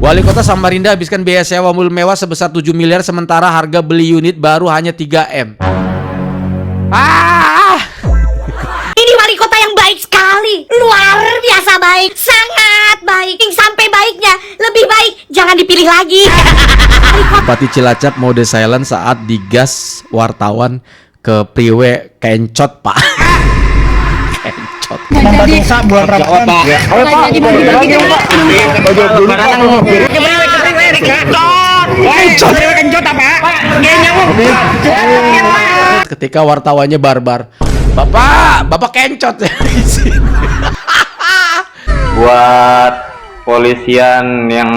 Wali Kota Samarinda habiskan biaya sewa mobil mewah sebesar 7 miliar sementara harga beli unit baru hanya 3 M. Ini wali kota yang baik sekali. Luar biasa baik. Sangat baik. Sampai baiknya lebih baik jangan dipilih lagi. Bupati Cilacap mode silent saat digas wartawan ke priwe kencot, Pak. Kencot. Dosa bulan Ramadan. Ketika wartawannya barbar, Bapak kencot. Buat polisian yang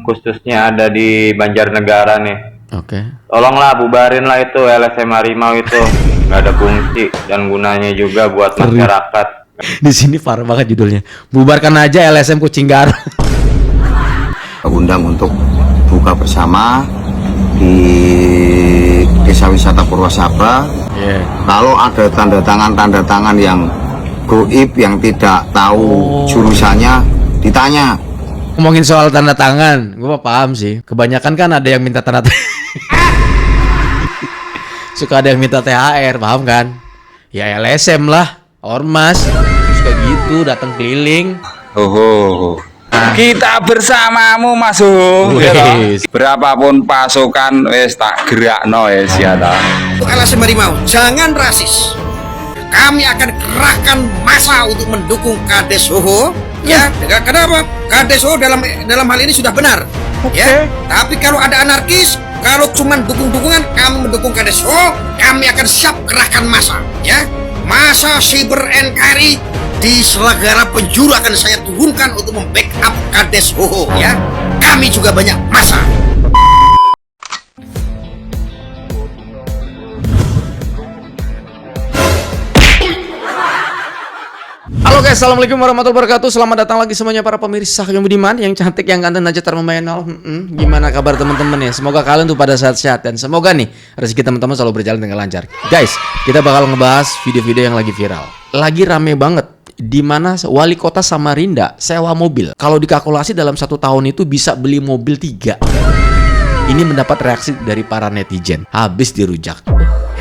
khususnya ada di Banjarnegara nih, Oke. tolonglah bubarin lah itu LSM Harimau itu, nggak ada fungsi dan gunanya juga buat masyarakat. Di sini parah banget judulnya. Bubarkan aja LSM Kucing Garong. Undang untuk buka bersama di Desa Wisata Purwasabra. Yeah. Kalau ada tanda tangan yang goib yang tidak tahu jurusannya ditanya. Ngomongin soal tanda tangan, gue paham sih. Kebanyakan kan ada yang minta tanda tangan. Suka ada yang minta THR, paham kan? Ya LSM lah, ormas. Suka gitu, datang keliling. Kita bersamamu masuk. Wes. Berapapun pasukan wes tak gerakno wes ya ta. LSM Harimau, jangan rasis. Kami akan kerahkan massa untuk mendukung Kades Hoho. Ya, kenapa? Kades Hoho dalam hal ini sudah benar. Ya, tapi kalau ada anarkis, kalau cuma dukung-dukungan, kami mendukung Kades Hoho, kami akan siap kerahkan massa. Ya, massa Cyber NKRI di Selagara Penjuru akan saya turunkan untuk membackup Kades Hoho. Ya, kami juga banyak massa. Halo guys, assalamualaikum warahmatullahi wabarakatuh. Selamat datang lagi semuanya para pemirsa yang budiman, yang cantik, yang ganteng, najat, termemainal. Gimana kabar teman-teman ya? Semoga kalian tuh pada sehat-sehat dan semoga nih rezeki teman-teman selalu berjalan dengan lancar. Guys, kita bakal ngebahas video-video yang lagi viral, lagi rame banget. Di mana wali kota Samarinda sewa mobil. Kalau dikalkulasi dalam 1 tahun itu bisa beli mobil 3. Ini mendapat reaksi dari para netizen. Habis dirujak.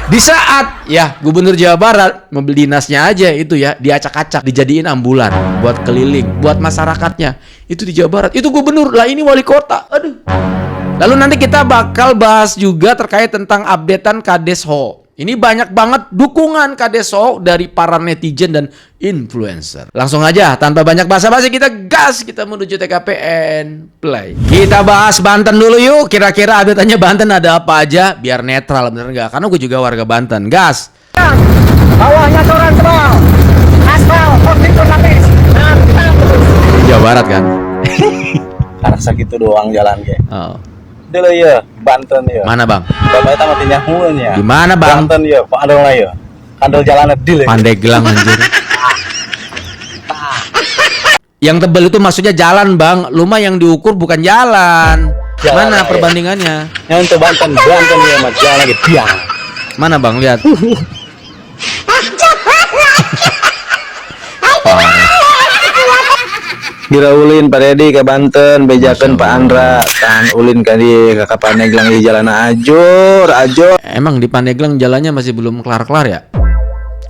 Di saat ya Gubernur Jawa Barat mobil dinasnya aja itu ya diacak-acak, dijadiin ambulan buat keliling, buat masyarakatnya. Itu di Jawa Barat. Itu gubernur, lah ini wali kota. Aduh. Lalu nanti kita bakal bahas juga terkait tentang updatean Kades Hoho. Ini banyak banget dukungan Kades Hoho dari para netizen dan influencer. Langsung aja tanpa banyak basa-basi kita gas, kita menuju TKPN play. Kita bahas Banten dulu yuk. Kira-kira update-nya Banten ada apa aja biar netral, bener nggak? Karena gue juga warga Banten. Gas. Bawahnya coran tebal. Aspal, konflik lapis. Jawa Barat kan? Karena segitu doang jalan ke. Oh. Dulu ya, Banten ya. Mana bang? Bapak itu mati nyahuan ya. Di mana bang? Banten ya, Pak Adol lah ya. Kandel jalan deal ya. Pandeglang anjir. Yang tebel itu maksudnya jalan bang. Lu mah yang diukur bukan jalan. Jalan Mana ya. perbandingannya? Yang untuk Banten ya, mas jalan lagi biang. Mana bang, lihat. Diraulin Pak Dedi ke Banten, bejakan Pak Andra, tahan ulin kali ke Pandeglang di jalan ajur. Emang di Pandeglang jalannya masih belum kelar-kelar ya?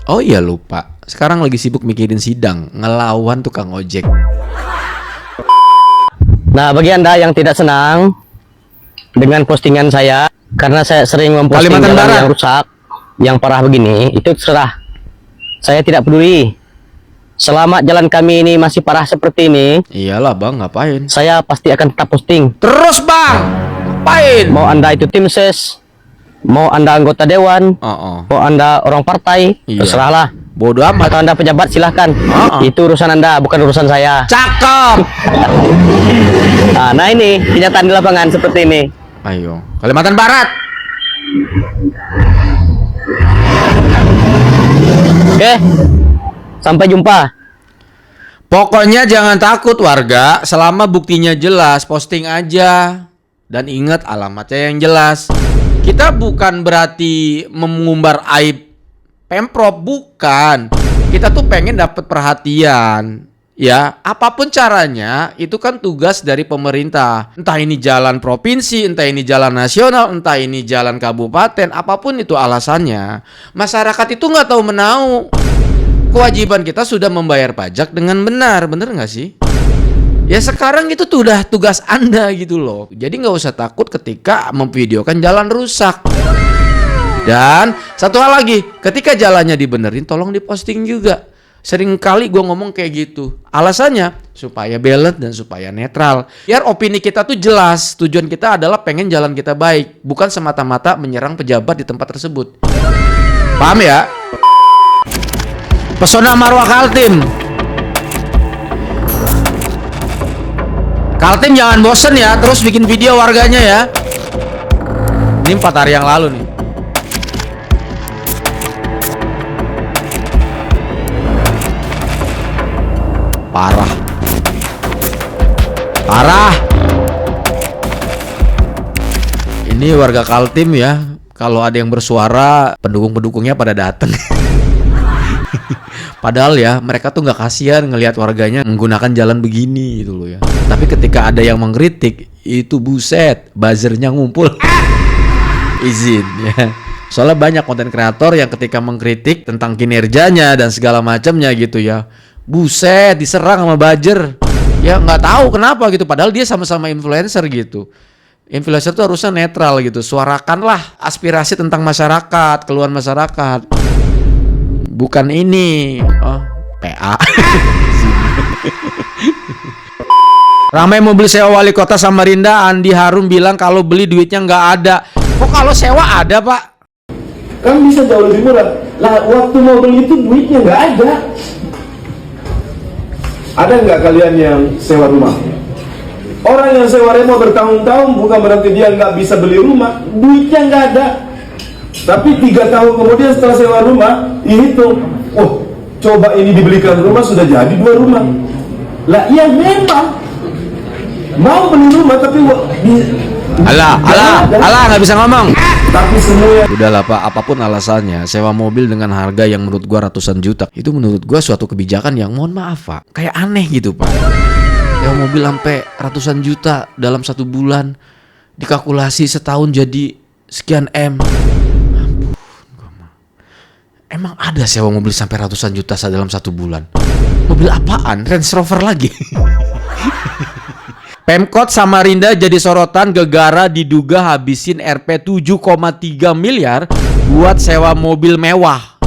Oh iya lupa. Sekarang lagi sibuk mikirin sidang ngelawan tukang ojek. Nah, bagi Anda yang tidak senang dengan postingan saya, karena saya sering memposting Kalimantan jalan Barat yang rusak, yang parah begini, itu terserah. Saya tidak peduli. Selama jalan kami ini masih parah seperti ini, iyalah bang, ngapain? saya pasti akan tetap posting. Terus bang, ngapain? Mau Anda itu tim ses, mau Anda anggota dewan, mau Anda orang partai, Iya. terserahlah. Bodoh amat. Atau Anda pejabat, silahkan. Itu urusan Anda, bukan urusan saya. Cakep. Nah ini kenyataan di lapangan seperti ini. Ayo, Kalimantan Barat. Oke, sampai jumpa. Pokoknya jangan takut warga, selama buktinya jelas, posting aja. Dan ingat alamatnya yang jelas. Kita bukan berarti mengumbar aib Pemprov, bukan. Kita tuh pengen dapat perhatian. Ya, apapun caranya, itu kan tugas dari pemerintah. Entah ini jalan provinsi, entah ini jalan nasional, entah ini jalan kabupaten, apapun itu alasannya. Masyarakat itu nggak tahu menau. Kewajiban kita sudah membayar pajak dengan benar, bener nggak sih? Ya sekarang itu tuh udah tugas Anda gitu loh. Jadi nggak usah takut ketika memvideokan jalan rusak. Dan satu hal lagi, ketika jalannya dibenerin, tolong diposting juga. Sering kali gue ngomong kayak gitu. Alasannya supaya balance dan supaya netral. Biar opini kita tuh jelas. Tujuan kita adalah pengen jalan kita baik, bukan semata-mata menyerang pejabat di tempat tersebut. Paham ya? Pesona Marwah Kaltim. Kaltim jangan bosen ya, terus bikin video warganya ya. Ini 4 hari yang lalu nih. Parah. Ini warga Kaltim ya. Kalau ada yang bersuara, pendukung-pendukungnya pada dateng. Padahal ya mereka tuh nggak kasihan ngelihat warganya menggunakan jalan begini gitu loh ya. Tapi ketika ada yang mengkritik, itu buset, buzzernya ngumpul. Izin ya. Soalnya banyak konten kreator yang ketika mengkritik tentang kinerjanya dan segala macamnya gitu ya, buset, diserang sama buzzer. Ya nggak tahu kenapa gitu. Padahal dia sama-sama influencer gitu. Influencer tuh harusnya netral gitu. Suarakanlah aspirasi tentang masyarakat, keluhan masyarakat. Bukan ini. Oh, PA. Ramai mobil sewa wali kota Samarinda. Andi Harum bilang kalau beli duitnya nggak ada. Kok kalau sewa ada, Pak? Kan bisa jauh lebih murah. Lah waktu mau beli itu duitnya nggak ada. Ada nggak kalian yang sewa rumah? Orang yang sewa rumah bertahun-tahun bukan berarti dia nggak bisa beli rumah, duitnya nggak ada. Tapi 3 tahun kemudian setelah sewa rumah, dihitung, oh coba ini dibelikan rumah sudah jadi 2 rumah. Lah iya memang mau beli rumah tapi Alah nggak bisa ngomong. Tapi semua Udahlah Pak, apapun alasannya, sewa mobil dengan harga yang menurut gua ratusan juta, itu menurut gua suatu kebijakan yang mohon maaf Pak, kayak aneh gitu Pak. Sewa mobil sampai ratusan juta dalam 1 bulan, dikalkulasi setahun jadi sekian M. Ampun, emang ada sewa mobil sampai ratusan juta dalam 1 bulan? Mobil apaan? Range Rover lagi? Pemkot Samarinda jadi sorotan gegara diduga habisin Rp 7,3 miliar buat sewa mobil mewah.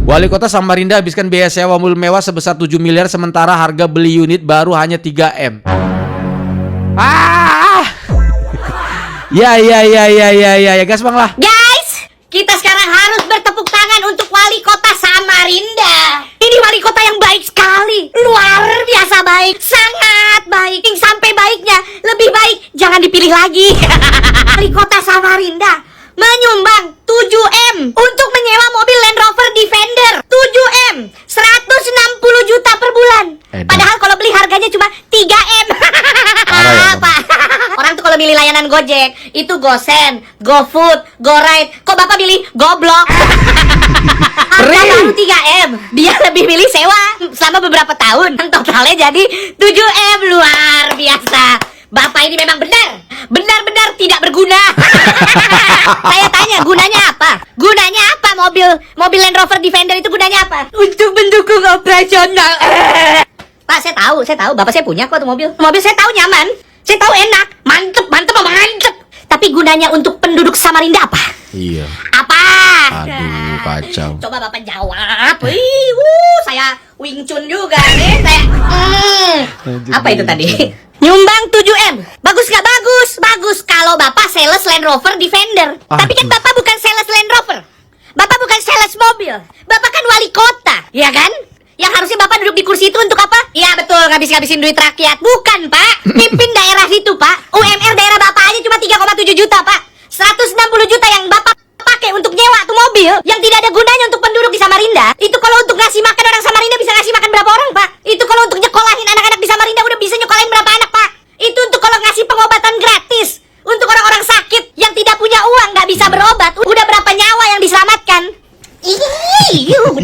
Wali kota Samarinda habiskan biaya sewa mobil mewah sebesar 7 miliar sementara harga beli unit baru hanya 3M. Ya gaspang lah. Guys, kita sekarang harus bertepuk tangan untuk wali kota Samarinda. Ini wali kota yang baik sekali, luar biasa baik, sangat baik. Yang sampai baiknya lebih baik jangan dipilih lagi. Wali kota Samarinda menyumbang 7M untuk menyewa mobil Land Rover Defender. 7M, 160 juta per bulan. Padahal kalau beli harganya cuma 3M. Apa? Orang tuh kalau milih layanan Gojek itu GoSend, GoFood, GoRide. Kok Bapak pilih Goblok? Harga baru 3M. Dia lebih milih sewa selama beberapa tahun. Totalnya jadi 7M, luar biasa. Bapak ini memang benar-benar tidak berguna. Saya tanya, gunanya apa? Gunanya apa mobil Land Rover Defender itu gunanya apa? Untuk mendukung operasional. Pak, saya tahu. Bapak saya punya kok tuh mobil. Mobil saya tahu nyaman. Saya tahu enak. Mantep. Tapi gunanya untuk penduduk Samarinda apa? Iya. Apa? Aduh, kacau. Coba Bapak jawab. Saya Wing Chun juga nih. Apa itu tadi? Nyumbang 7M. Bagus gak? Bagus kalau Bapak sales Land Rover Defender. Tapi kan Bapak bukan sales Land Rover. Bapak bukan sales mobil. Bapak kan wali kota, ya kan? Yang harusnya Bapak duduk di kursi itu untuk apa? Iya betul, ngabis-ngabisin duit rakyat. Bukan Pak, pimpin daerah situ Pak. UMR daerah Bapak aja cuma 3,7 juta Pak. 160 juta yang Bapak pakai untuk nyewa tuh mobil yang tidak ada gunanya untuk penduduk di Samarinda. Itu kalau untuk ngasih makan orang Samarinda bisa ngasih makan berapa orang Pak? Itu kalau untuk nyekolahin anak-anak di Samarinda udah bisa nyekolahin berapa anak Pak? Itu untuk kalau ngasih pengobatan gratis untuk orang-orang sakit yang tidak punya uang nggak bisa berobat. Udah berapa nyawa yang diselamatkan?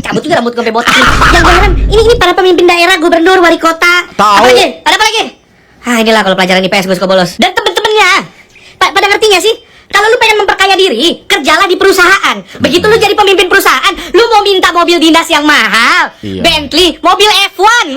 Cabut juga rambut gue sampai botak nih. Yang beneran, ini para pemimpin daerah, gubernur, wali kota. Tahu. Apa lagi? Ada apa lagi? Ah, inilah kalau pelajaran IPS gue suka bolos. Dan temen-temennya, pada ngerti gak sih? Kalau lu pengen memperkaya diri, kerjalah di perusahaan. Begitu lu jadi pemimpin perusahaan, lu mau minta mobil dinas yang mahal, Iya. Bentley, mobil F1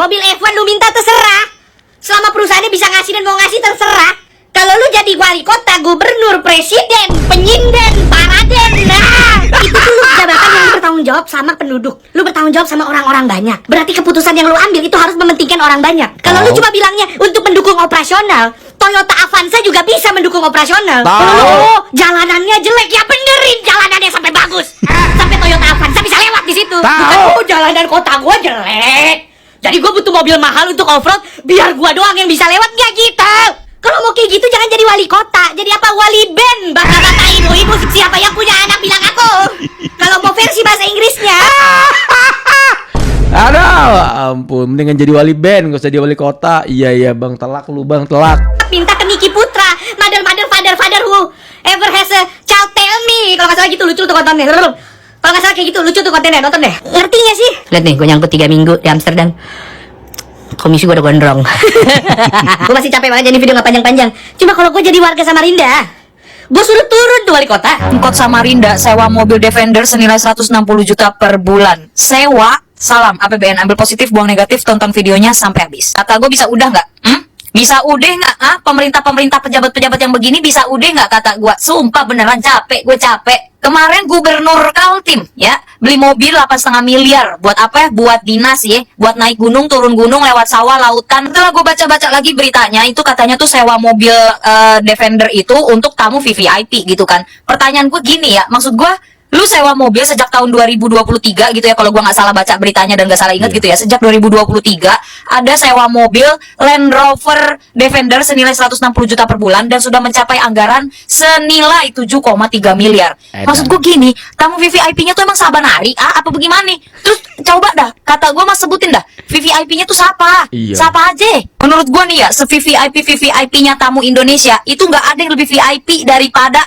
lu minta terserah. Selama perusahaannya bisa ngasih dan mau ngasih terserah. Kalau lu jadi wali kota, gubernur, presiden, penyinden, paraden, nah itu tuh lu jabatan yang lu bertanggung jawab sama penduduk. Lu bertanggung jawab sama orang-orang banyak. Berarti keputusan yang lu ambil itu harus mementingkan orang banyak. Kalau lu cuma bilangnya untuk mendukung operasional, Toyota Avanza juga bisa mendukung operasional. Oh, jalanannya jelek, ya benerin jalanannya sampai bagus. Sampai Toyota Avanza bisa lewat di situ. Bukan, oh, jalanan kota gua jelek, jadi gua butuh mobil mahal untuk off-road biar gua doang yang bisa lewat, nggak gitu. Kalau mau kayak gitu jangan jadi wali kota, jadi apa? Wali band. Bapak-bapak, ibu-ibu, siapa yang punya anak bilang aku. Kalau mau versi bahasa Inggrisnya. Aduh, ampun, mendingan jadi wali band, gak usah jadi wali kota. Iya bang, telak lu bang, telak. Minta ke Niki Putra, mother who ever has a child, tell me. Kalau nggak salah gitu, lucu tuh kontennya. Kalau nggak salah kayak gitu, lucu tuh kontennya, nonton deh. Ngerti nggak sih? Lihat nih, gue nyangkut 3 minggu di Amsterdam. Komisi gue udah gondrong. Gue masih capek banget jadi video nggak panjang-panjang. Cuma kalau gue jadi warga Samarinda, gue suruh turun tuh wali kota. Pemkot Samarinda sewa mobil Defender senilai 160 juta per bulan. Sewa, salam APBN, ambil positif, buang negatif, tonton videonya sampai habis. Kata gue bisa udah nggak? Bisa udah nggak? Pemerintah pejabat-pejabat yang begini bisa udah nggak, kata gue. Sumpah beneran capek, gue capek. Kemarin Gubernur Kaltim ya beli mobil 8,5 miliar. Buat apa ya? Buat dinas ya, buat naik gunung, turun gunung, lewat sawah, lautan. Setelah gue baca-baca lagi beritanya, itu katanya tuh sewa mobil Defender itu untuk tamu VVIP gitu kan. Pertanyaan gue gini ya, maksud gue, lu sewa mobil sejak tahun 2023 gitu ya, kalau gua nggak salah baca beritanya dan nggak salah ingat gitu ya, sejak 2023 ada sewa mobil Land Rover Defender senilai 160 juta per bulan dan sudah mencapai anggaran senilai 7,3 miliar. Maksud gua gini, tamu VVIP-nya tuh emang Sabanari apa bagaimana? Terus coba dah, kata gua mas sebutin dah, VVIP-nya tuh siapa? Iya. Siapa aja? Menurut gua nih ya, VVIP-nya tamu Indonesia itu nggak ada yang lebih VIP daripada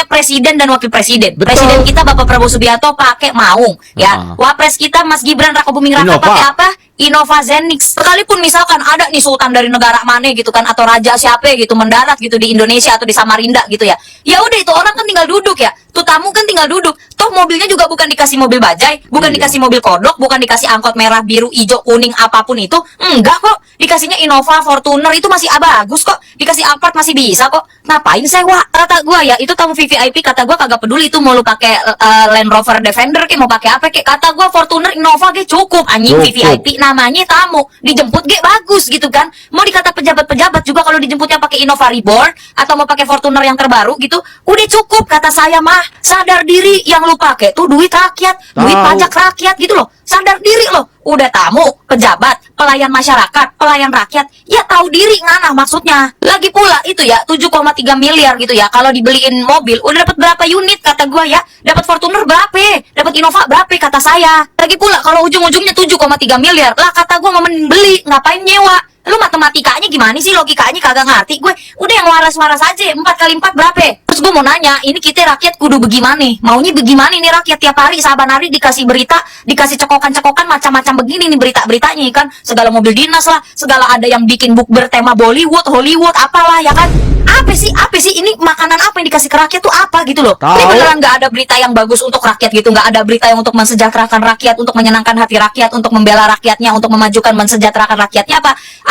presiden dan wakil presiden. Betul. Presiden kita Bapak Prabowo Subianto pakai Maung ya. Wapres kita Mas Gibran Rakabuming Raka Innova. pakai apa? Innova Zenix. Sekalipun misalkan ada nih sultan dari negara mana gitu kan, atau raja siapa gitu mendarat gitu di Indonesia atau di Samarinda gitu ya. Ya udah, itu orang kan tinggal duduk ya. Tuh tamu kan tinggal duduk. Toh mobilnya juga bukan dikasih mobil bajai, bukan dikasih mobil kodok, bukan dikasih angkot merah, biru, hijau, kuning, apapun itu. Enggak kok. Dikasihnya Innova, Fortuner itu masih bagus kok. Dikasih Alphard masih bisa kok. Ngapain sewa? Kata gua ya, itu tamu VVIP, kata gua kagak peduli itu mau lu pakai Land Rover Defender kayak mau pakai apa kayak. Kata gua Fortuner, Innova kayak cukup. Anjing Cukup. VVIP namanya tamu, dijemput kayak bagus gitu kan. Mau dikata pejabat-pejabat juga kalau dijemputnya pakai Innova Reborn atau mau pakai Fortuner yang terbaru gitu, udah cukup kata saya mah. Sadar diri, yang lu pakai tuh duit rakyat, duit Tahu. pajak rakyat gitu loh. Sadar diri loh. Udah tamu, pejabat, pelayan masyarakat, pelayan rakyat, ya tahu diri ngana maksudnya. Lagi pula itu ya 7,3 miliar gitu ya. Kalau dibeliin mobil udah dapat berapa unit kata gua ya? Dapat Fortuner berapa? Dapat Innova berapa kata saya? Lagi pula kalau ujung-ujungnya 7,3 miliar, lah kata gua mau mending beli, ngapain nyewa? Lu matematikanya gimana sih, logikanya kagak ngerti gue. Udah yang waras-waras aja, 4 kali 4 berapa? Terus gue mau nanya, ini kita rakyat kudu bagaimana? Maunya bagaimana nih rakyat tiap hari, saban hari dikasih berita, dikasih cekokan-cekokan macam-macam begini nih berita-beritanya kan. Segala mobil dinas lah, segala ada yang bikin bukber tema Bollywood, Hollywood, apalah ya kan. Apa sih ini makanan apa yang dikasih ke rakyat tuh apa gitu loh. Ini beneran nggak ada berita yang bagus untuk rakyat gitu, nggak ada berita yang untuk mensejahterakan rakyat, untuk menyenangkan hati rakyat, untuk membela rakyatnya, untuk memajukan mensejahterakan rakyatnya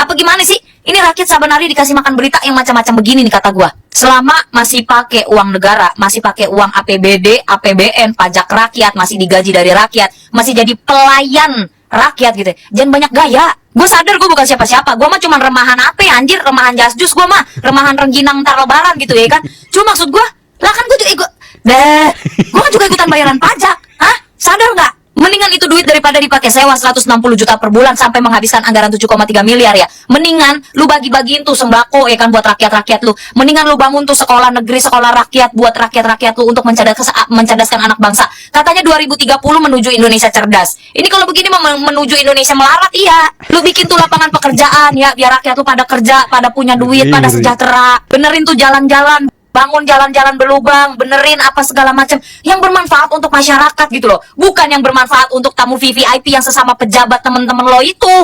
apa gimana sih? Ini rakyat saban hari dikasih makan berita yang macam-macam begini nih kata gua. Selama masih pakai uang negara, masih pakai uang APBD, APBN, pajak rakyat, masih digaji dari rakyat, masih jadi pelayan rakyat gitu. Jangan banyak gaya. Gue sadar gue bukan siapa-siapa. Gue mah cuma remahan apa ya, anjir, remahan jasjus gue mah, remahan rengginang ntar lebaran gitu ya kan. Cuma maksud gue, lah kan gue juga gue kan juga ikutan bayaran pajak. Hah? Sadar nggak? Mendingan itu duit daripada dipakai sewa 160 juta per bulan sampai menghabiskan anggaran 7,3 miliar ya. Mendingan lu bagi-bagiin tuh sembako ya kan buat rakyat-rakyat lu. Mendingan lu bangun tuh sekolah negeri, sekolah rakyat buat rakyat-rakyat lu untuk mencerdaskan anak bangsa. Katanya 2030 menuju Indonesia cerdas. Ini kalau begini menuju Indonesia melarat, iya. Lu bikin tuh lapangan pekerjaan ya biar rakyat lu pada kerja, pada punya duit, pada sejahtera. Benerin tuh jalan-jalan. bangun jalan-jalan berlubang, benerin apa segala macam yang bermanfaat untuk masyarakat gitu loh. Bukan yang bermanfaat untuk tamu VVIP yang sesama pejabat temen-temen lo itu.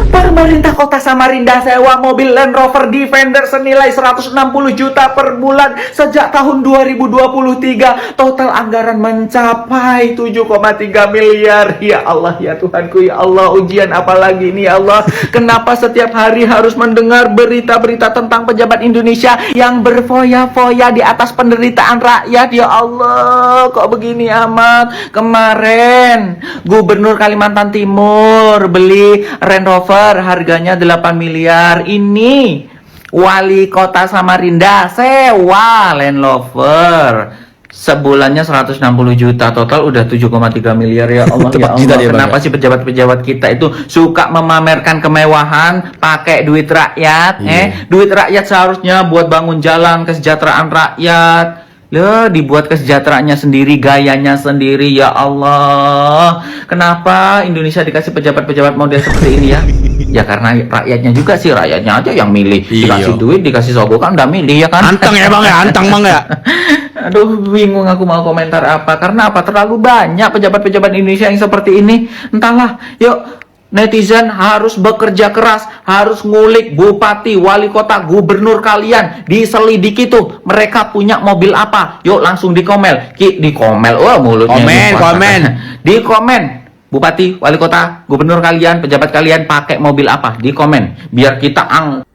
Pemerintah Kota Samarinda sewa mobil Land Rover Defender senilai 160 juta per bulan sejak tahun 2023. Total anggaran mencapai 7,3 miliar. Ya Allah, ya Tuhanku, ya Allah, ujian apa lagi ini ya Allah? Kenapa setiap hari harus mendengar berita-berita tentang pejabat Indonesia yang berfoya-foya di atas penderitaan rakyat? Ya Allah, kok begini amat? Kemarin Gubernur Kalimantan Timur beli Land Rover harganya 8 miliar. Ini Wali Kota Samarinda sewa Land Rover sebulannya 160 juta, total udah 7,3 miliar. Ya Allah, ya Allah, kenapa sih pejabat-pejabat kita itu suka memamerkan kemewahan pakai duit rakyat? Duit rakyat seharusnya buat bangun jalan, kesejahteraan rakyat. Loh, dibuat kesejahteraannya sendiri, gayanya sendiri. Ya Allah, kenapa Indonesia dikasih pejabat-pejabat model seperti ini ya? Ya karena rakyatnya juga sih, rakyatnya aja yang milih. Dikasih duit, dikasih sogokan, udah milih ya kan? Anteng ya bang ya, anteng bang ya. Aduh, bingung aku mau komentar apa. Karena apa? Terlalu banyak pejabat-pejabat Indonesia yang seperti ini. Entahlah, yuk netizen harus bekerja keras, harus ngulik bupati, wali kota, gubernur kalian, diselidiki tuh mereka punya mobil apa. Yuk langsung dikomel, dikomel. Wah, mulutnya komen. Di komen. Bupati, wali kota, gubernur kalian, pejabat kalian pakai mobil apa? Di komen biar kita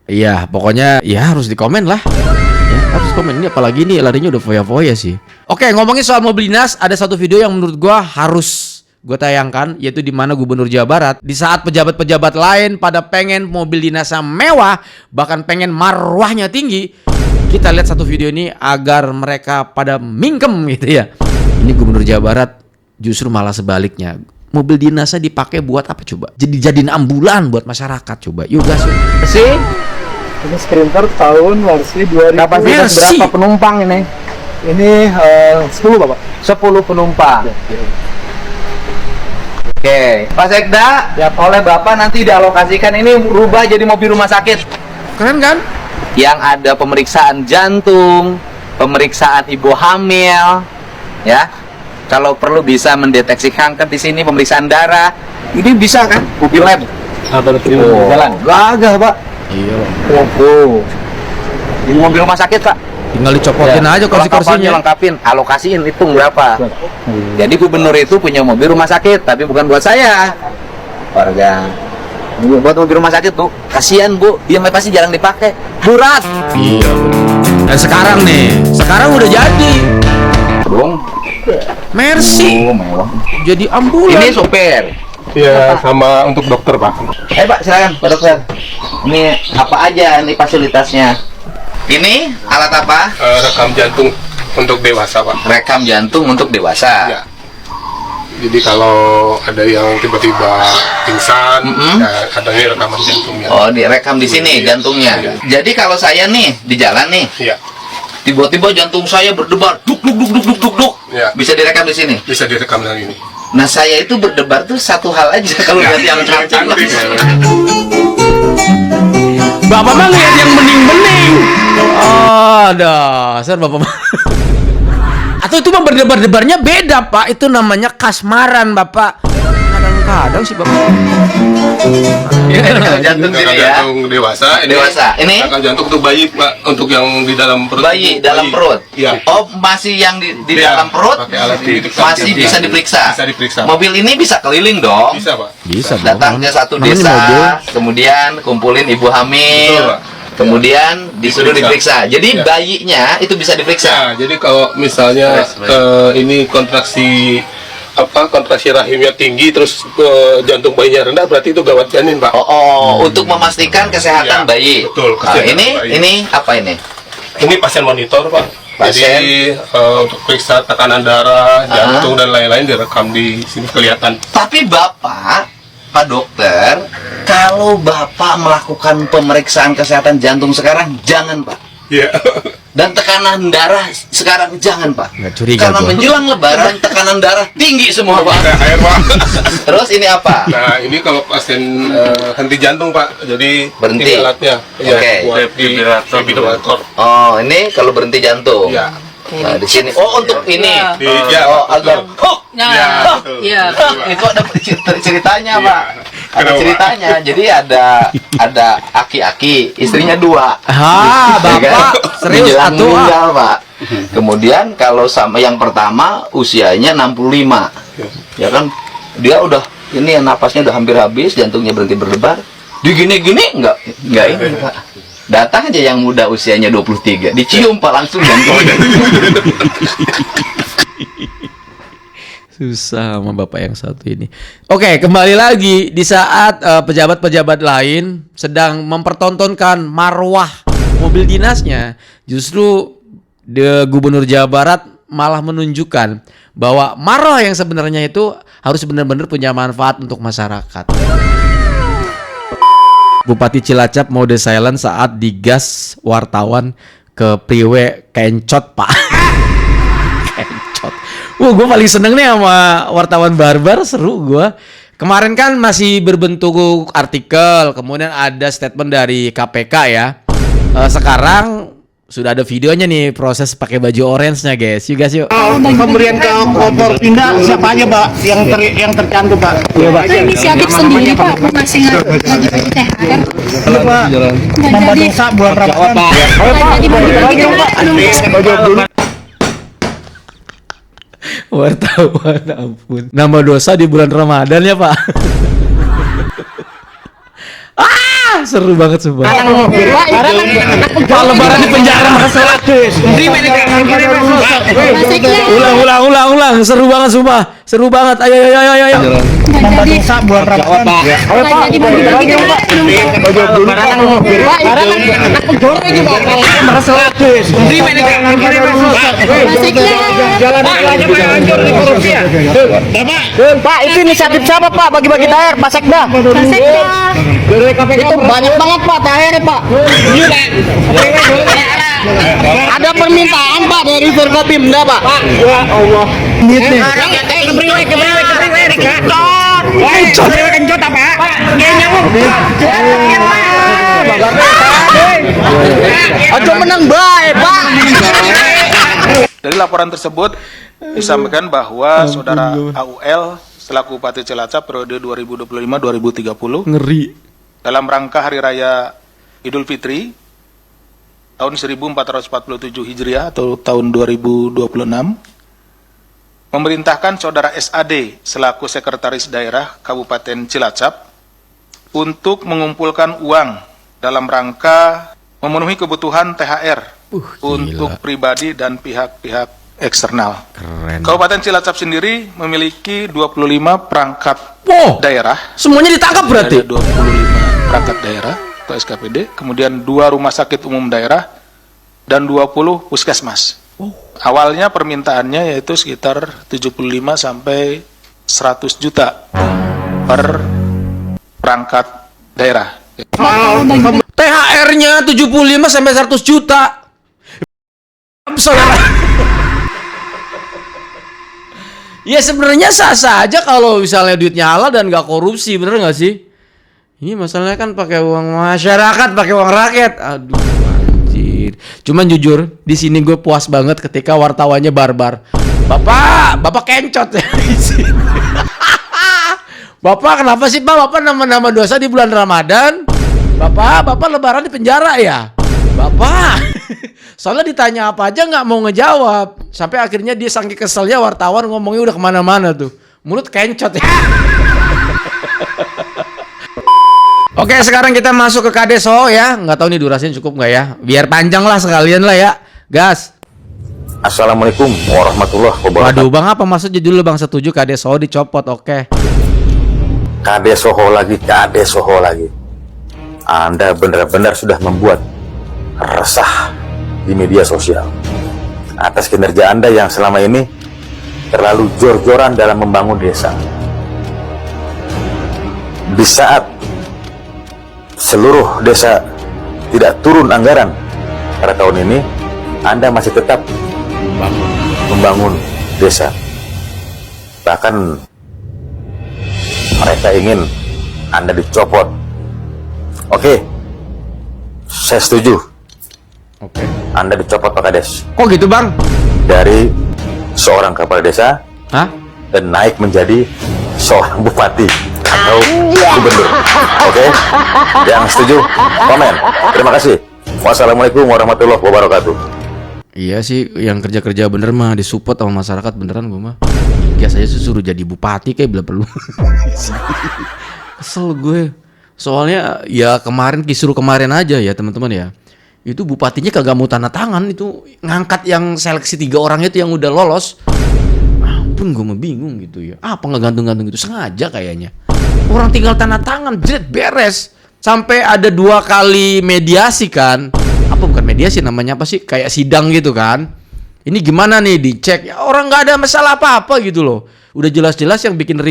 Iya, pokoknya ya harus dikomen lah. Ya, harus komen. Ini apalagi nih larinya udah foya-foya sih. Oke, ngomongin soal mobil dinas, ada satu video yang menurut gua harus gue tayangkan, yaitu di mana Gubernur Jawa Barat di saat pejabat-pejabat lain pada pengen mobil dinasnya mewah, bahkan pengen marwahnya tinggi. Kita lihat satu video ini agar mereka pada mingkem gitu ya. Ini Gubernur Jawa Barat justru malah sebaliknya. Mobil dinasnya dipakai buat apa coba? Jadiin ambulan buat masyarakat coba. Yuk gas yuk. sih. Ini Sprinter tahun versi 2000. Kapasitas berapa penumpang ini? Ini 10 Bapak. 10 penumpang. Oke, Pak Sekda, ya oleh Bapak nanti dialokasikan ini rubah jadi mobil rumah sakit. Keren kan? Yang ada pemeriksaan jantung, pemeriksaan ibu hamil, ya. Kalau perlu bisa mendeteksi kanker di sini, pemeriksaan darah. Ini bisa kan? Mobil lab. Jalan. Gagah, Pak. Iya. Ini mobil rumah sakit, Pak. Tinggal dicopotin aja kursi-kursinya. Lengkapin, alokasiin, hitung berapa. Jadi gubernur itu punya mobil rumah sakit, tapi bukan buat saya. Warga. Buat mobil rumah sakit tuh, kasihan Bu, dia pasti jarang dipakai. Berat. Iya. Dan sekarang udah jadi. Dong. Mercy. Mewah. Jadi ambulan. Ini sopir. Iya, sama untuk dokter Pak. Pak, silakan Pak Dokter. Ini apa aja nih fasilitasnya? Ini alat apa? Rekam jantung untuk dewasa Pak. Rekam jantung untuk dewasa. Ya. Jadi kalau ada yang tiba-tiba pingsan, ya adanya rekaman jantungnya. Oh, direkam di sini jantungnya. Iya. Jadi kalau saya nih di jalan nih, Iya. tiba-tiba jantung saya berdebar, duk duk duk duk duk duk duk. Ya. Bisa direkam di sini. Bisa direkam dengan ini. Nah, saya itu berdebar tuh satu hal aja kalau lihat yang cantik. Bapak mah lihat yang bening-bening. Oh, dasar Bapak mah. Atau itu mah berdebar-debarnya beda, Pak. Itu namanya kasmaran, Bapak. Kadang-kadang sih, Bapak. Rekam jantung sini ya. Jantung dewasa. Dewasa. Ini rekam jantung untuk bayi, Pak, untuk yang di dalam perut. bayi dalam perut. Iya. Oh, masih yang di Iya, dalam perut pakai alat ini. masih bisa diperiksa. Bisa diperiksa. Mobil ini bisa keliling dong. Bisa, Pak. Bisa, Bang. Datang ke satu Namanya desa, mobil. kemudian kumpulin ibu hamil, Betul, Pak. kemudian disuruh diperiksa. Jadi Ya. bayinya itu bisa diperiksa. Ya, jadi kalau misalnya ini kontraksi rahimnya tinggi terus jantung bayinya rendah, berarti itu gawat janin, Pak. Untuk memastikan kesehatan Ya, bayi. betul, Nah, kesehatan ini bayi. ini apa ini? Ini pasien monitor, Pak. Pasien. Jadi untuk periksa tekanan darah, jantung dan lain-lain direkam di sini kelihatan. Tapi Bapak, Pak Dokter, kalau Bapak melakukan pemeriksaan kesehatan jantung sekarang, jangan Pak. Iya. Dan tekanan darah sekarang jangan, Pak. Nggak curiga Karena gua. menjelang lebaran tekanan darah tinggi semua, Pak. Air, Pak. Terus ini apa? Nah, ini kalau pasien henti jantung, Pak. Jadi Berhenti. ini alatnya. Iya, Oke. buat defibrillator. Oh, ini kalau berhenti jantung. Iya. Nah, di sini. Oh, untuk ini. Iya, Oh, agar. Iya, betul. Itu ada ceritanya, Iya. Pak. Ada Kenapa? ceritanya. Jadi ada aki-aki, istrinya 2. Ah, Ya kan? Bapak serius Menjelang atuh. meninggal, Pak. Kemudian kalau sama yang pertama usianya 65. Ya kan? Dia udah ini napasnya udah hampir habis, jantungnya berhenti berdebar. Digini-gini enggak ini, Pak. Datang aja yang muda usianya 23, dicium Pak langsung jantungnya. Susah sama bapak yang satu ini. Oke, kembali lagi di saat pejabat-pejabat lain sedang mempertontonkan marwah mobil dinasnya, justru Gubernur Jawa Barat malah menunjukkan bahwa marwah yang sebenarnya itu harus benar-benar punya manfaat untuk masyarakat. Bupati Cilacap mode silent saat digas wartawan ke Priwe kencot, Pak. Kencot. Gue paling seneng nih sama wartawan barbar, seru gue. Kemarin kan masih berbentuk artikel, kemudian ada statement dari KPK ya. Sekarang sudah ada videonya nih, proses pakai baju orange-nya, guys. Yuk guys, yuk. Pemberian ke Forpinda siapa aja, Pak? Yang tercantum, Pak? Iya, Pak. Inisiatif sendiri Pak, masih bagi-bagi THR. Pak. Nambah dosa buat Ramadan. Jadi bagi-bagi THR. Wartawan, ampun. Nambah dosa di bulan Ramadan ya, Pak. Seru banget sumpah. Pak lebaran di penjara ulang. Seru banget sumpah. Seru banget. Ayo. Nambah dosa buat Ramadan. Jadi bagi-bagi Pak, itu inisiatif siapa, Pak? Bagi-bagi THR, Pak Sekda. Itu banyak banget, Pak, THR, Pak. Ada permintaan, Pak, dari Forkopimda, Pak. Ya Allah. Kencot apa? Aja menang baik, Pak. Dari laporan tersebut disampaikan bahwa saudara AUL selaku Bupati Cilacap periode 2025-2030 Ngeri. dalam rangka Hari Raya Idul Fitri tahun 1447 Hijriah atau tahun 2026 memerintahkan saudara SAD selaku Sekretaris Daerah Kabupaten Cilacap untuk mengumpulkan uang dalam rangka memenuhi kebutuhan THR untuk pribadi dan pihak-pihak eksternal. Keren. Kabupaten Cilacap sendiri memiliki 25 perangkat daerah. Semuanya ditangkap berarti? Ada 25 perangkat daerah atau SKPD, kemudian 2 rumah sakit umum daerah, dan 20 puskesmas. Awalnya permintaannya yaitu sekitar 75 sampai 100 juta per perangkat daerah. THR-nya 75 sampai 100 juta. Saudara. Ya sebenarnya sah-sah aja kalau misalnya duitnya halal dan nggak korupsi, bener nggak sih? Ini masalahnya kan pakai uang masyarakat, pakai uang rakyat. Aduh, anjir. Cuman jujur, di sini gue puas banget ketika wartawannya barbar. Bapak kencot ya di sini. Bapak kenapa sih, Pak? Bapak nama-nama dosa di bulan Ramadan. Bapak lebaran di penjara ya? Bapak. Soalnya ditanya apa aja nggak mau ngejawab. Sampai akhirnya dia saking keselnya wartawan ngomongnya udah kemana-mana tuh. Mulut kencot ya. Oke, sekarang kita masuk ke Kadeso ya. Nggak tahu nih durasinya cukup nggak ya. Biar panjang lah sekalian lah ya. Gas. Assalamualaikum warahmatullahi wabarakatuh. Waduh, Bang, apa maksudnya dulu Bang? Setuju Kadeso dicopot, oke. Kades Soho lagi. Anda benar-benar sudah membuat resah di media sosial atas kinerja Anda yang selama ini terlalu jor-joran dalam membangun desa. Di saat seluruh desa tidak turun anggaran pada tahun ini, Anda masih tetap membangun desa. Bahkan mereka ingin Anda dicopot. Oke, saya setuju. Oke. Anda dicopot Pak Kades Kok gitu bang? dari seorang kepala desa Hah? dan naik menjadi seorang bupati atau gubernur. Oke, yang setuju komen. Terima kasih. Wassalamualaikum warahmatullahi wabarakatuh. Iya sih, yang kerja-kerja bener mah disupport sama masyarakat beneran gue mah. Gas aja suruh jadi bupati kayak bila perlu. Kesel gue. Soalnya ya kemarin kisruh kemarin aja ya teman-teman ya. Itu bupatinya kagak mau tanda tangan, itu ngangkat yang seleksi 3 orang itu yang udah lolos. Ampun gue mah bingung gitu ya. Apa nggak gantung-gantung gitu sengaja kayaknya. Orang tinggal tanda tangan, jet beres. Sampai ada 2 kali mediasi kan. Apa bukan mediasi namanya apa sih? Kayak sidang gitu kan. Ini gimana nih dicek? Ya, orang nggak ada masalah apa-apa gitu loh. Udah jelas-jelas yang bikin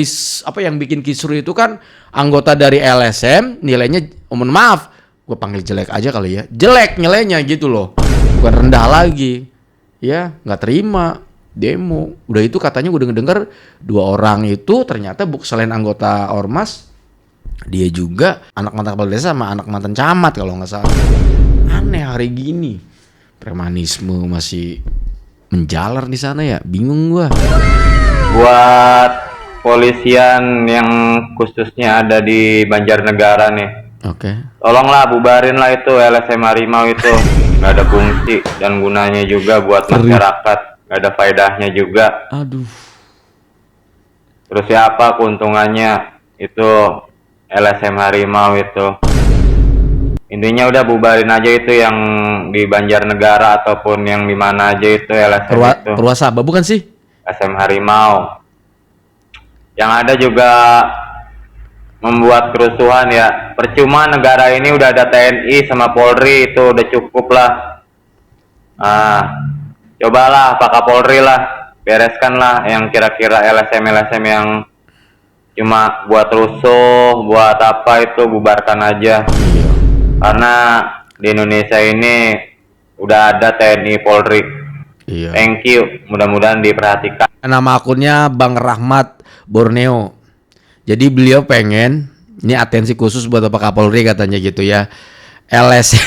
yang bikin kisruh itu kan anggota dari LSM, nilainya mohon maaf, gue panggil jelek aja kali ya. Jelek nilainya gitu loh. Bukan rendah lagi. Ya, nggak terima demo. Udah itu katanya gue denger 2 orang itu ternyata selain anggota ormas, dia juga anak mantan kepala desa sama anak mantan camat kalau nggak salah. Aneh hari gini. Premanisme masih menjalar di sana ya. Bingung gua. Buat polisian yang khususnya ada di Banjarnegara nih, Oke. tolonglah bubarin lah itu LSM Harimau itu. Nggak ada fungsi dan gunanya juga buat masyarakat, nggak ada faedahnya juga. Aduh. Terus siapa keuntungannya itu LSM Harimau itu? Intinya udah bubarin aja itu yang di Banjarnegara ataupun yang di mana aja itu LSM itu. Purwasaba bukan sih? LSM Harimau. Yang ada juga membuat kerusuhan ya. Percuma negara ini udah ada TNI sama Polri, itu udah cukup lah. Cobalah Pak Kapolri lah, bereskan lah yang kira-kira LSM yang cuma buat rusuh, buat apa itu bubarkan aja. Karena di Indonesia ini udah ada TNI Polri. Iya. Thank you, mudah-mudahan diperhatikan. Nama akunnya Bang Rahmat Borneo. Jadi beliau pengen, ini atensi khusus buat Pak Kapolri katanya gitu ya. LSM.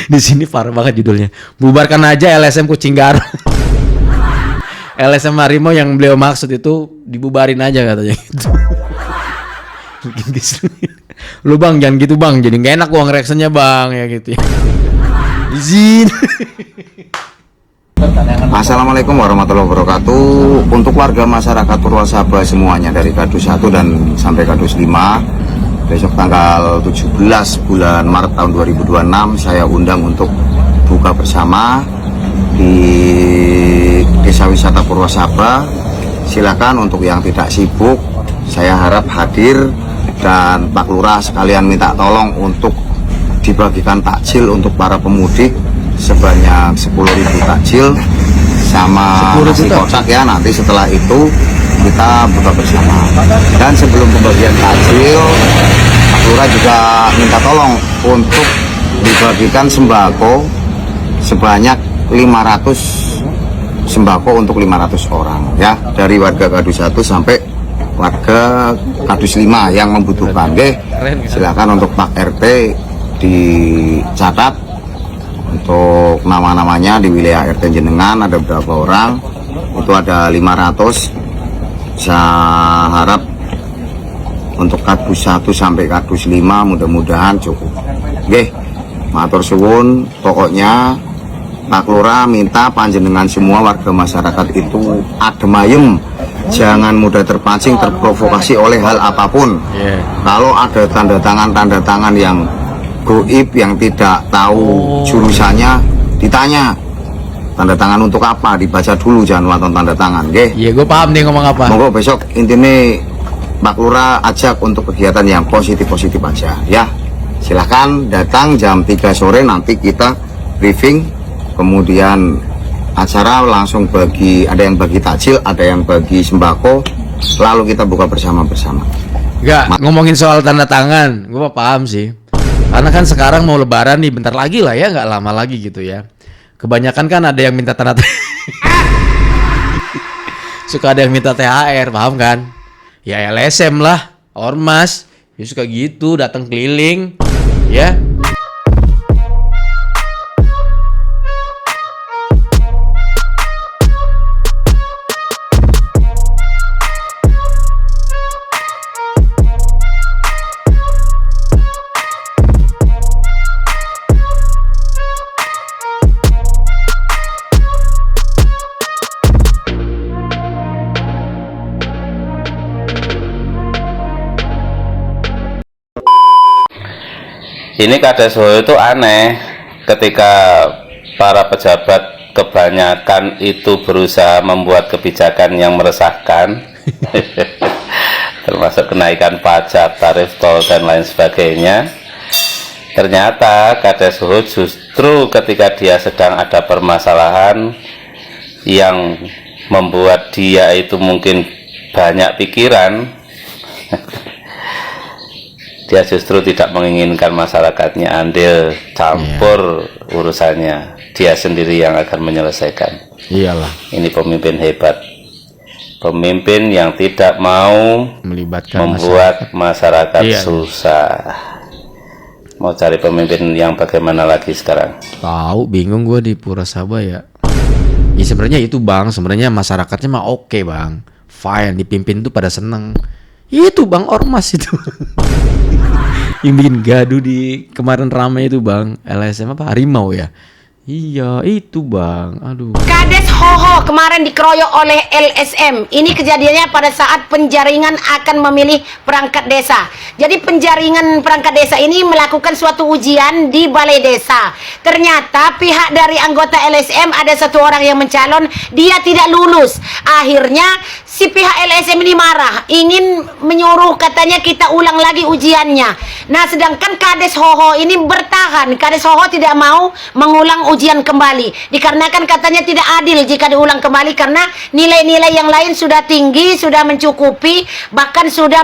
Di sini parah banget judulnya. Bubarkan aja LSM Kucing Garong. LSM Harimau yang beliau maksud itu dibubarin aja katanya gitu. Bikin kisruh. Lu bang jangan gitu bang, jadi nggak enak uang reactionnya bang ya gitu ya. Izin. Assalamualaikum warahmatullahi wabarakatuh. Untuk warga masyarakat Purwasaba semuanya dari Kadus 1 dan sampai Kadus 5, besok tanggal 17 bulan Maret tahun 2026 saya undang untuk buka bersama di Desa Wisata Purwasaba. Silakan untuk yang tidak sibuk, saya harap hadir, dan Pak Lurah sekalian minta tolong untuk dibagikan takjil untuk para pemudik sebanyak 10.000 takjil sama nasi kotak ya. Nanti setelah itu kita buka bersama. Dan sebelum pembagian takjil, Pak Lurah juga minta tolong untuk dibagikan sembako sebanyak 500 sembako untuk 500 orang ya, dari warga Kadus 1 sampai warga Kadus 5 yang membutuhkan. Silakan untuk Pak RT dicatat untuk nama-namanya di wilayah RT jenengan ada berapa orang, itu ada 500. Saya harap untuk Kadus 1 sampai Kadus 5 mudah-mudahan cukup. Oke, matur suwun. Pokoknya Pak Lurah minta panjenengan semua warga masyarakat itu adem ayem, jangan mudah terpancing terprovokasi oleh hal apapun. Kalau ada tanda tangan yang goib yang tidak tahu jurusannya, ditanya tanda tangan untuk apa, dibaca dulu, jangan nonton tanda tangan. Iya, gue paham nih ngomong apa. Monggo besok intinya Pak Lurah ajak untuk kegiatan yang positif-positif aja ya. Silahkan datang jam 3 sore, nanti kita briefing, kemudian acara langsung ada yang bagi takjil, ada yang bagi sembako, lalu kita buka bersama-bersama. Enggak, ngomongin soal tanda tangan, gue paham sih. Karena kan sekarang mau lebaran nih, bentar lagi lah ya, nggak lama lagi gitu ya. Kebanyakan kan ada yang minta tanda suka ada yang minta THR, paham kan? Ya LSM lah, ormas, ya suka gitu, datang keliling, ya. Ini Kades Soho itu aneh ketika para pejabat kebanyakan itu berusaha membuat kebijakan yang meresahkan termasuk kenaikan pajak, tarif tol dan lain sebagainya. Ternyata Kades Soho justru ketika dia sedang ada permasalahan yang membuat dia itu mungkin banyak pikiran, dia justru tidak menginginkan masyarakatnya andil campur urusannya, dia sendiri yang akan menyelesaikan. Iyalah, ini pemimpin hebat, pemimpin yang tidak mau melibatkan membuat masyarakat Iya. susah. Mau cari pemimpin yang bagaimana lagi sekarang? Tahu, bingung gue di Purasaba ya. Ya sebenarnya itu bang, sebenarnya masyarakatnya mah oke bang, fine, dipimpin tuh pada seneng. Itu bang ormas itu. Yang bikin gaduh di kemarin ramai itu bang, LSM apa harimau ya? Iya itu bang, aduh. Kades Hoho kemarin dikeroyok oleh LSM. Ini kejadiannya pada saat penjaringan akan memilih perangkat desa. Jadi penjaringan perangkat desa ini melakukan suatu ujian di balai desa. Ternyata pihak dari anggota LSM ada satu orang yang mencalon, dia tidak lulus. Akhirnya si pihak LSM ini marah, ingin menyuruh katanya kita ulang lagi ujiannya. Nah sedangkan Kades Hoho ini bertahan. Kades Hoho tidak mau mengulang ujian kembali, dikarenakan katanya tidak adil jika diulang kembali karena nilai-nilai yang lain sudah tinggi, sudah mencukupi, bahkan sudah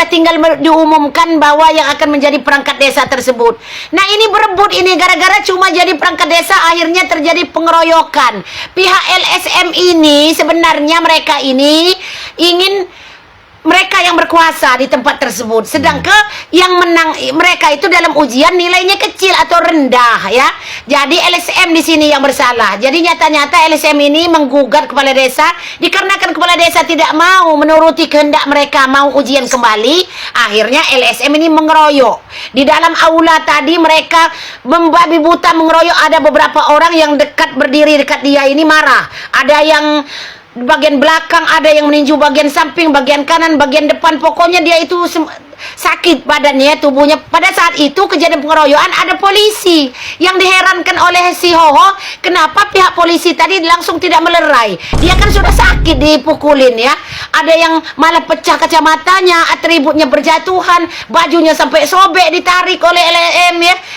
tinggal diumumkan bahwa yang akan menjadi perangkat desa tersebut. Nah ini berebut ini gara-gara cuma jadi perangkat desa, akhirnya terjadi pengeroyokan. Pihak LSM ini sebenarnya mereka ini ingin mereka yang berkuasa di tempat tersebut, sedangkan yang menang mereka itu dalam ujian nilainya kecil atau rendah ya. Jadi LSM di sini yang bersalah. Jadi nyata-nyata LSM ini menggugat kepala desa dikarenakan kepala desa tidak mau menuruti kehendak mereka, mau ujian kembali. Akhirnya LSM ini mengeroyok. Di dalam aula tadi mereka membabi buta mengeroyok, ada beberapa orang yang berdiri dekat dia ini marah. Ada yang bagian belakang, ada yang meninju bagian samping, bagian kanan, bagian depan, pokoknya dia itu sakit badannya, tubuhnya. Pada saat itu kejadian pengeroyokan ada polisi. Yang diherankan oleh si Hoho, kenapa pihak polisi tadi langsung tidak melerai? Dia kan sudah sakit dipukulin ya. Ada yang malah pecah kacamatanya, atributnya berjatuhan, bajunya sampai sobek ditarik oleh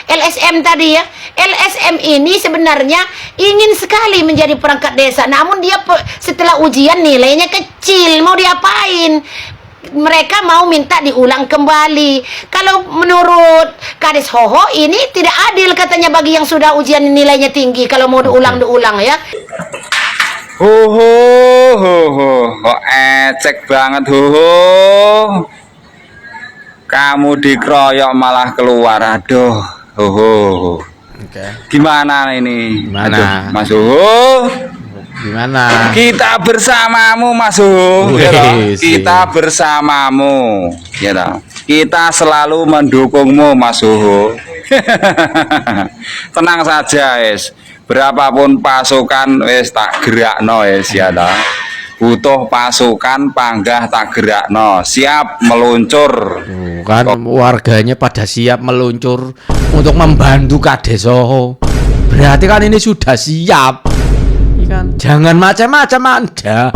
LSM tadi ya. LSM ini sebenarnya ingin sekali menjadi perangkat desa, namun dia setelah ujian nilainya kecil, mau diapain? Mereka mau minta diulang kembali. Kalau menurut Kades Hoho ini tidak adil katanya bagi yang sudah ujian nilainya tinggi kalau mau diulang ya. Kok ecek banget kamu dikeroyok malah keluar, aduh. Gimana ini? Gimana? Aduh, Mas Hoho, gimana? kita bersamamu Mas Hoho, ya toh? Kita bersamamu, ya toh? Kita selalu mendukungmu Mas Hoho. Tenang saja es, berapapun pasukan wes tak gerakno es, ya toh? Butuh pasukan panggah tak gerakno, siap meluncur. Kan warganya pada siap meluncur untuk membantu Kades Soho. Berarti kan ini sudah siap. Kan jangan macam-macam Anda.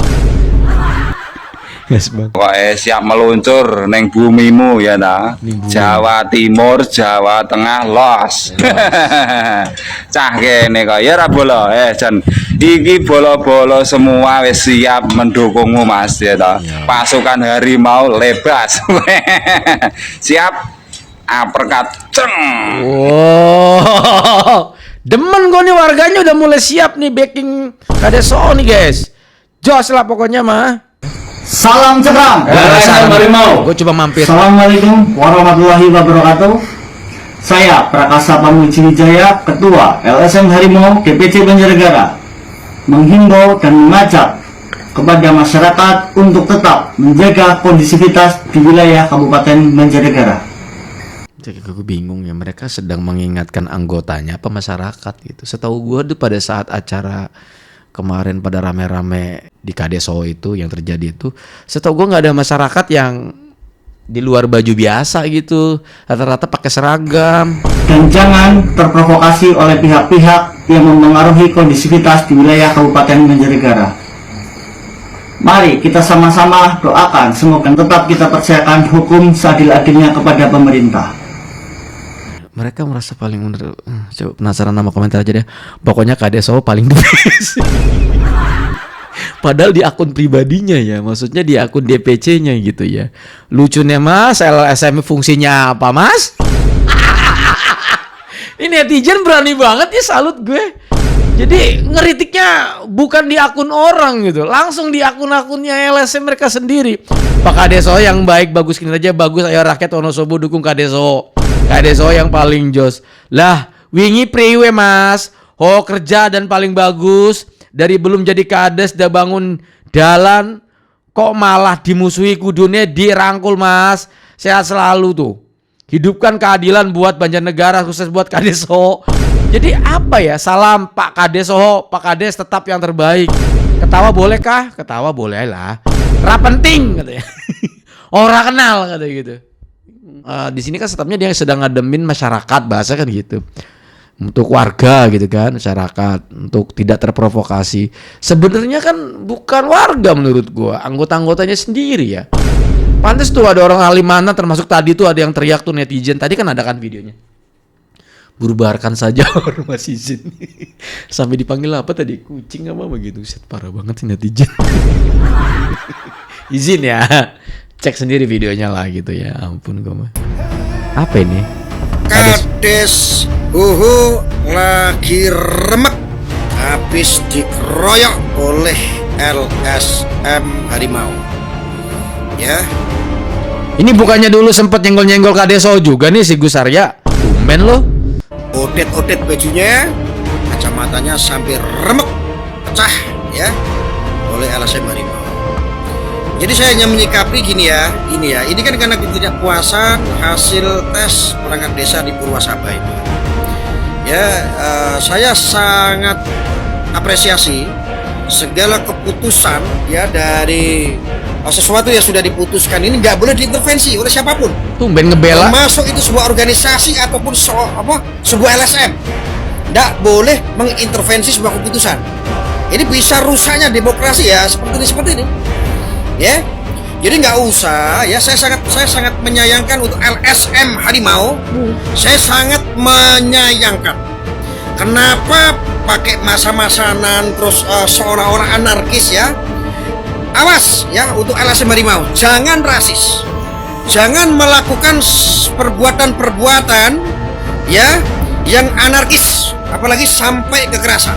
Yes, Bang. Wah, siap meluncur neng bumimu ya nah. Jawa Timur, Jawa Tengah los. Cah kene kok ya ra bolo. Jan iki bolo-bolo semua wis siap mendukungmu Mas ya toh. Pasukan harimau lebas. Siap uppercut ceng. Wow. Demen gue nih, warganya udah mulai siap nih backing KDSO nih guys. Jos lah pokoknya mah. Salam cekram. Gue coba mampir. Assalamualaikum warahmatullahi wabarakatuh. Saya Prakasa Pamuji Wijaya, Ketua LSM Harimau DPC Banjarnegara, menghimbau dan mengajak kepada masyarakat untuk tetap menjaga kondisivitas di wilayah Kabupaten Banjarnegara. Jadi gue bingung ya, mereka sedang mengingatkan anggotanya apa masyarakat gitu. Setahu gue tuh pada saat acara kemarin pada rame-rame di KDSO itu yang terjadi itu, setahu gue nggak ada masyarakat yang di luar baju biasa gitu, rata-rata pakai seragam. Dan jangan terprovokasi oleh pihak-pihak yang memengaruhi kondisivitas di wilayah Kabupaten Banjarnegara. Mari kita sama-sama doakan semoga tetap kita percayakan hukum seadil-adilnya kepada pemerintah. Mereka merasa paling bener. Coba penasaran nama komentar aja deh. Pokoknya KDSO paling the best. Padahal di akun pribadinya ya, maksudnya di akun DPC-nya gitu ya. Lucunya mas, LSM fungsinya apa mas? Ini netizen berani banget ya, salut gue. Jadi ngeritiknya bukan di akun orang gitu, langsung di akun-akunnya LSM mereka sendiri. Pak KDSO yang baik, bagus kinerja bagus, ayo rakyat Wonosobo dukung KDSO. KDSO yang paling jos. Lah, wingi priwe mas, ho kerja dan paling bagus. Dari belum jadi kades udah bangun jalan, kok malah dimusuhi, kudune dirangkul mas. Sehat selalu tuh. Hidupkan keadilan buat Banjarnegara, khusus buat KDSO. Jadi apa ya, salam Pak KDSO, Pak Kades tetap yang terbaik. Ketawa boleh kah? Ketawa boleh lah. Rapenting katanya. Orang kenal katanya gitu. Di sini kan setapnya dia sedang ngademin masyarakat, bahasa kan gitu. Untuk warga gitu kan, masyarakat, untuk tidak terprovokasi. Sebenarnya kan bukan warga menurut gua, anggota-anggotanya sendiri ya. Pantes tuh ada orang Halimana, termasuk tadi tuh ada yang teriak tuh netizen. Tadi kan ada kan videonya. Bubarkan saja ormas izin. Sampai dipanggil apa tadi? Kucing apa begitu. Set, parah banget sih netizen. Izin ya. Cek sendiri videonya lah gitu ya. Ampun gue mah. Apa ini? Kades lagi remek habis dikeroyok oleh LSM Harimau. Ya. Ini bukannya dulu sempet nyenggol-nyenggol KDSO juga nih si Gus Arya. Tumben lo. Odet-odet bajunya, kacamatanya sampai remek, pecah ya oleh LSM Harimau. Jadi saya hanya menyikapi gini ya, ini kan karena ketidakpuasan hasil tes perangkat desa di Purwasaba itu. Ya, saya sangat apresiasi segala keputusan ya dari sesuatu yang sudah diputuskan ini nggak boleh diintervensi oleh siapapun. Tumben ngebela. Termasuk itu sebuah organisasi ataupun sebuah LSM. Nggak boleh mengintervensi sebuah keputusan. Ini bisa rusaknya demokrasi ya seperti ini. Ya, jadi nggak usah ya. Saya sangat menyayangkan untuk LSM Harimau. Saya sangat menyayangkan. Kenapa pakai masa-masanan terus seorang-orang anarkis ya? Awas ya untuk LSM Harimau, jangan rasis, jangan melakukan perbuatan-perbuatan ya yang anarkis, apalagi sampai kekerasan.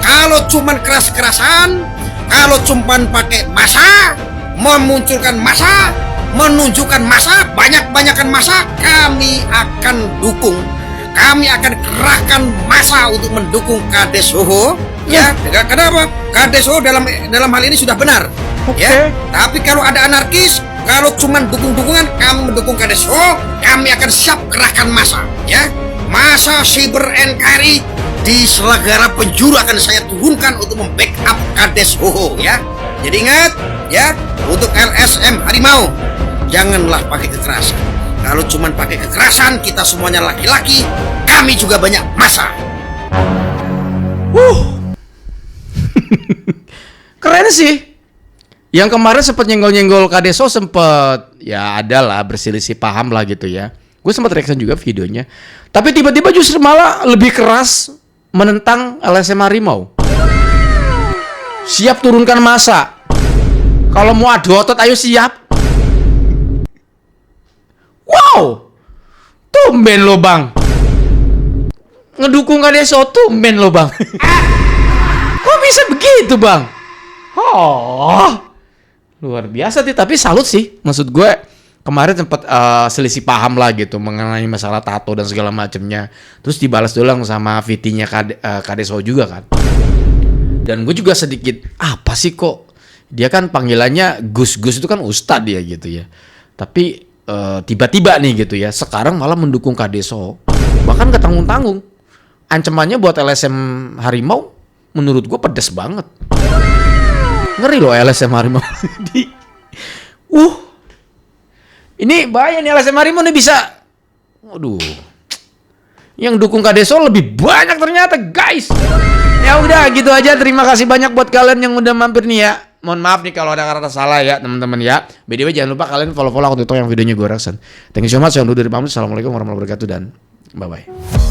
Kalau cuman keras-kerasan, kalau cuman pakai massa, memunculkan massa, menunjukkan massa, banyak-banyakan massa, kami akan dukung. Kami akan kerahkan massa untuk mendukung KDSO. Ya, kenapa? KDSO dalam hal ini sudah benar. Ya, tapi kalau ada anarkis, kalau cuman dukung-dukungan, kami mendukung KDSO, kami akan siap kerahkan massa. Ya, massa Cyber NKRI di Selagara Penjuru akan saya turunkan untuk membackup KDSO. Ya, jadi ingat ya, untuk LSM Harimau, janganlah pakai kekerasan. Kalau cuman pakai kekerasan, kita semuanya laki-laki, kami juga banyak massa. Keren sih. Yang kemarin sempet nyenggol-nyenggol KDSO, sempet ya adalah berselisih paham lah gitu ya. Gue sempat reaction juga videonya. Tapi tiba-tiba justru malah lebih keras menentang LSM Harimau. Siap turunkan massa. Kalau mau adu otot ayo siap. Wow, tumben lo bang. ngedukung Kadeso tumben lo bang. Kok bisa begitu bang? Oh, luar biasa sih. Tapi salut sih. Maksud gue kemarin sempat selisih paham lah gitu mengenai masalah tato dan segala macamnya. Terus dibalas doang sama VT-nya Kadeso juga kan. Dan gue juga sedikit apa sih kok dia kan panggilannya Gus itu kan Ustadz ya gitu ya. Tapi tiba-tiba nih gitu ya sekarang malah mendukung Kadeso. Bahkan gak tanggung-tanggung. Ancamannya buat LSM Harimau menurut gue pedes banget. Ngeri loh LSM Harimau. Ini bahaya nih LSM Harimau nih bisa. Waduh. Yang dukung Kadeso lebih banyak ternyata guys. Ya udah gitu aja. Terima kasih banyak buat kalian yang udah mampir nih ya. Mohon maaf nih kalau ada kata salah ya teman-teman ya. By the way jangan lupa kalian follow akun TikTok yang videonya gue reaction. Thank you so much. Saya undur diri pamit. Assalamualaikum warahmatullahi wabarakatuh dan bye bye.